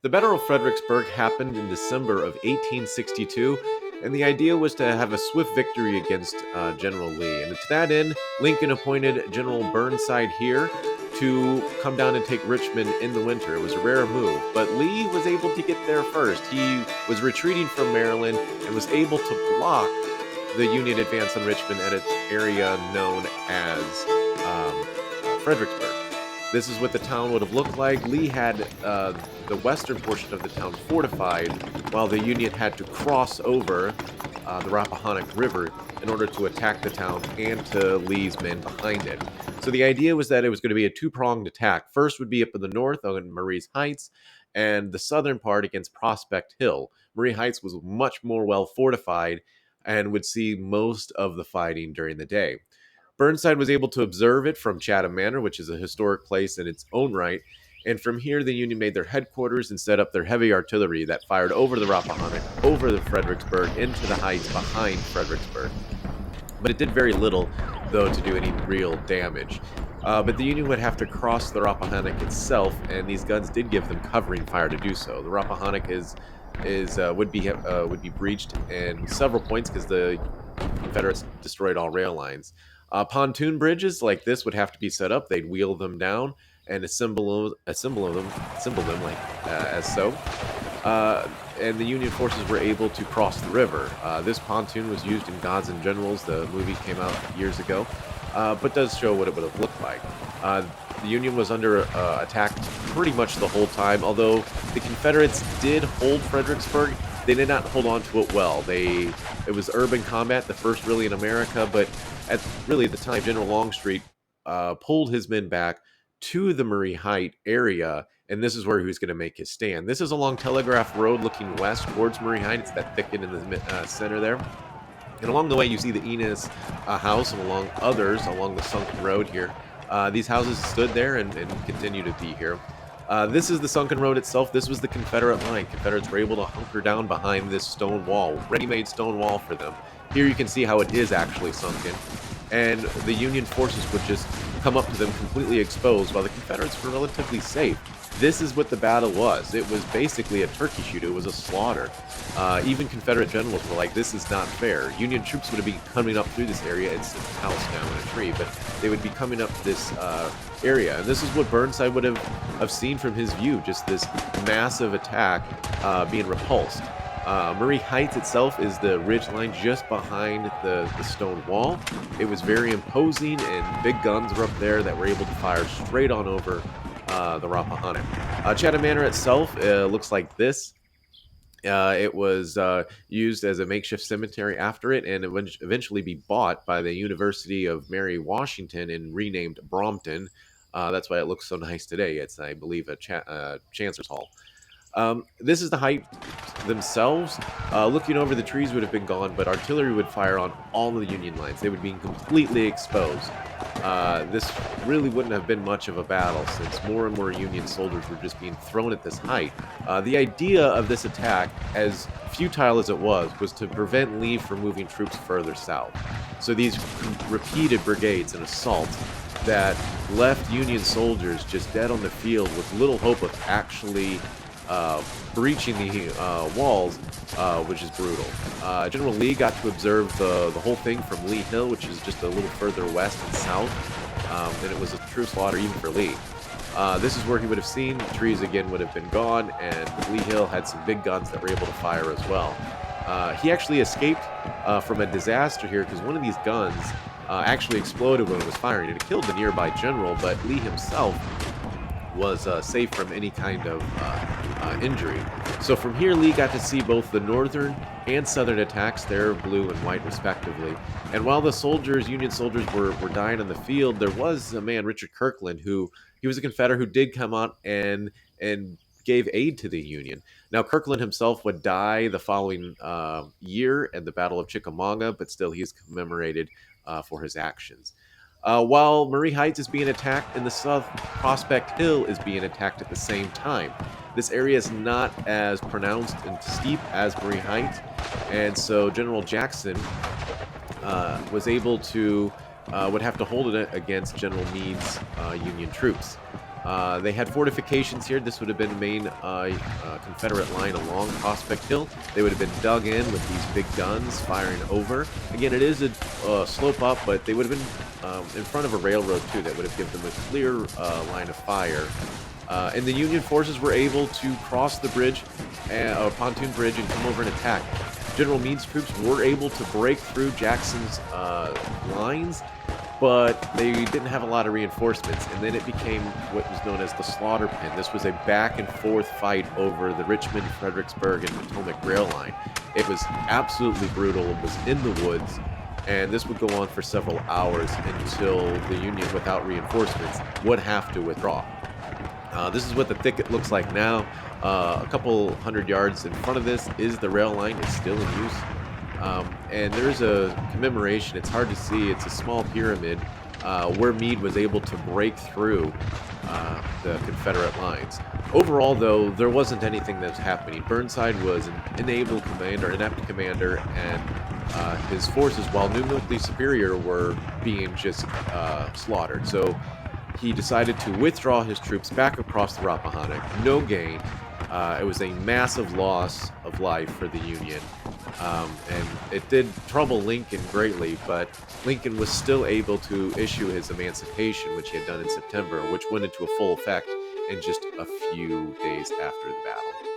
The Battle of Fredericksburg happened in December of 1862, and the idea was to have a swift victory against General Lee. And to that end, Lincoln appointed General Burnside here to come down and take Richmond in the winter. It was a rare move, but Lee was able to get there first. He was retreating from Maryland and was able to block the Union advance on Richmond at an area known as Fredericksburg. This is what the town would have looked like. Lee had the western portion of the town fortified, while the Union had to cross over the Rappahannock River in order to attack the town and to Lee's men behind it. So the idea was that it was going to be a two-pronged attack. First would be up in the north on Marye's Heights, and the southern part against Prospect Hill. Marye Heights was much more well fortified and would see most of the fighting during the day. Burnside was able to observe it from Chatham Manor, which is a historic place in its own right, and from here the Union made their headquarters and set up their heavy artillery that fired over the Rappahannock, over the Fredericksburg, into the heights behind Fredericksburg. But it did very little, though, to do any real damage. But the Union would have to cross the Rappahannock itself, and these guns did give them covering fire to do so. The Rappahannock would be breached in several points because the Confederates destroyed all rail lines. Pontoon bridges like this would have to be set up. They'd wheel them down and assemble them like as so. And the Union forces were able to cross the river. This pontoon was used in Gods and Generals. The movie came out years ago, but does show what it would have looked like. The Union was under attack pretty much the whole time, although the Confederates did hold Fredericksburg. They did not hold on to it well. It was urban combat, the first really in America, but at the time, General Longstreet pulled his men back to the Marye Height area, and this is where he was going to make his stand. This is along Telegraph Road looking west towards Marye Height. It's that thicket in the center there. And along the way, you see the Enos house, and along others along the sunken road here. These houses stood there and continue to be here. This is the sunken road itself. This was the Confederate line. Confederates were able to hunker down behind this stone wall, ready-made stone wall for them. Here you can see how it is actually sunken. And the Union forces would just come up to them completely exposed, while the Confederates were relatively safe. This is what the battle was. It was basically a turkey shoot. It was a slaughter. Even Confederate generals were like, this is not fair. Union troops would have been coming up through this area. It's a house now in a tree, but they would be coming up this area. And this is what Burnside would have seen from his view, just this massive attack being repulsed. Marye Heights itself is the ridge line just behind the stone wall. It was very imposing, and big guns were up there that were able to fire straight on over the Rappahannock. Chatham Manor itself looks like this. It was used as a makeshift cemetery after it, and it would eventually be bought by the University of Mary Washington and renamed Brompton. That's why it looks so nice today. It's, I believe, a Chancellor's Hall. This is the height themselves. Looking over, the trees would have been gone, but artillery would fire on all of the Union lines. They would be completely exposed. This really wouldn't have been much of a battle, since more and more Union soldiers were just being thrown at this height. The idea of this attack, as futile as it was to prevent Lee from moving troops further south. So these repeated brigades and assaults that left Union soldiers just dead on the field with little hope of actually breaching the walls, which is brutal. General Lee got to observe the whole thing from Lee Hill, which is just a little further west and south, and it was a true slaughter even for Lee. This is where he would have seen the trees again would have been gone, and Lee Hill had some big guns that were able to fire as well. He actually escaped from a disaster here because one of these guns actually exploded when it was firing, and it killed the nearby general, but Lee himself was safe from any kind of injury. So from here, Lee got to see both the northern and southern attacks, there blue and white respectively. And while the Union soldiers were dying on the field, there was a man, Richard Kirkland, he was a Confederate who did come out and gave aid to the Union. Now, Kirkland himself would die the following year at the Battle of Chickamauga, but still he is commemorated for his actions. While Marye Heights is being attacked in the south, Prospect Hill is being attacked at the same time. This area is not as pronounced and steep as Marye Heights, and so General Jackson was able to would have to hold it against General Meade's Union troops. They had fortifications here. This would have been the main Confederate line along Prospect Hill. They would have been dug in with these big guns firing over. Again, it is a slope up, but they would have been in front of a railroad too. That would have given them a clear line of fire. And the Union forces were able to cross the bridge, a pontoon bridge, and come over and attack. General Meade's troops were able to break through Jackson's lines, but they didn't have a lot of reinforcements, and then it became what was known as the Slaughter Pen. This was a back-and-forth fight over the Richmond, Fredericksburg, and Potomac rail line. It was absolutely brutal. It was in the woods, and this would go on for several hours until the Union, without reinforcements, would have to withdraw. This is what the thicket looks like now. A couple hundred yards in front of this is the rail line. It's still in use. And there's a commemoration. It's hard to see. It's a small pyramid where Meade was able to break through the Confederate lines. Overall, though, there wasn't anything that was happening. Burnside was an inept commander, and his forces, while numerically superior, were being just slaughtered. So he decided to withdraw his troops back across the Rappahannock. No gain. It was a massive loss of life for the Union. And it did trouble Lincoln greatly, but Lincoln was still able to issue his emancipation, which he had done in September, which went into a full effect in just a few days after the battle.